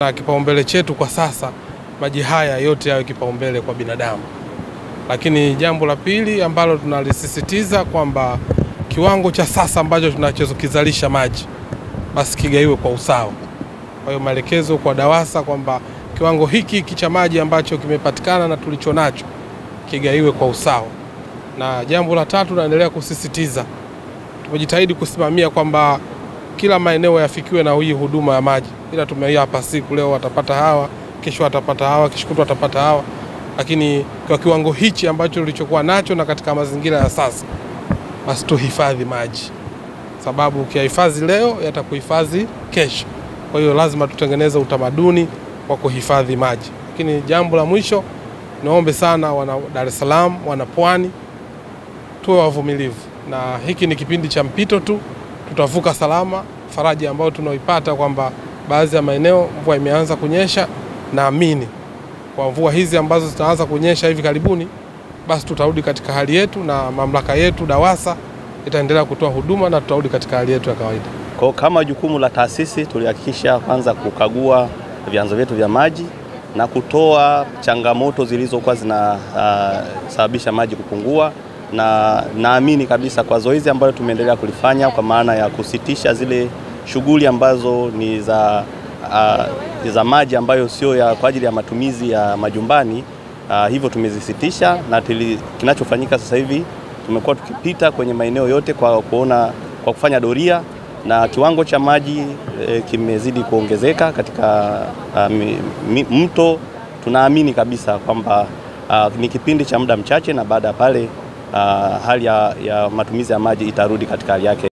Na kipaumbele chetu kwa sasa maji haya yote yawe kipaumbele kwa binadamu. Lakini jambo la pili ambalo tunalisisitiza kwamba kiwango cha sasa ambacho tunachokizalisha maji basi kigaiwe kwa usawa. Kwa hiyo maelekezo kwa DAWASA kwamba kiwango hiki cha maji ambacho kimepatikana na tulicho nacho kigaiwe kwa usawa. Na jambo la tatu tunaendelea kusisitiza, tumejitahidi kusimamia kwamba kila maeneo yafikiwe na hii huduma ya maji. Ila tumeia hapa siku leo watapata hawa, kesho watapata hawa, kesho kutwa watapata hawa. Lakini kwa kiwango hichi ambacho tulichokuwa nacho na katika mazingira ya sasa, basi tuhifadhi maji. Sababu ukihifadhi leo yatakuhifadhi kesho. Kwa hiyo lazima tutengeneze utamaduni wa kuhifadhi maji. Lakini jambo la mwisho, naombe sana wana Dar es Salaam, wana Pwani, tuwe wavumilivu. Na hiki ni kipindi cha mpito tu, tutavuka salama. Faraja ambayo tunaoipata kwamba baadhi ya maeneo mvua imeanza kunyesha, naamini kwa mvua hizi ambazo zitaanza kunyesha hivi karibuni, basi tutarudi katika hali yetu na mamlaka yetu DAWASA itaendelea kutoa huduma na tutarudi katika hali yetu ya kawaida. Kwa kama jukumu la taasisi tulihakikisha kwanza kukagua vyanzo vyetu vya maji na kutoa changamoto zilizokuwa zinasababisha maji kupungua, na naamini kabisa kwa zoezi ambalo tumeendelea kulifanya kwa maana ya kusitisha zile shughuli ambazo ni za maji ambayo sio kwa ajili ya matumizi ya majumbani, hivyo tumezisitisha, na kinachofanyika sasa hivi tumekuwa tukipita kwenye maeneo yote kwa kufanya doria, na kiwango cha maji kimezidi kuongezeka katika mto. Tunaamini kabisa kwamba ni kipindi cha muda mchache, na baada ya pale hali ya matumizi ya maji itarudi katika hali yake.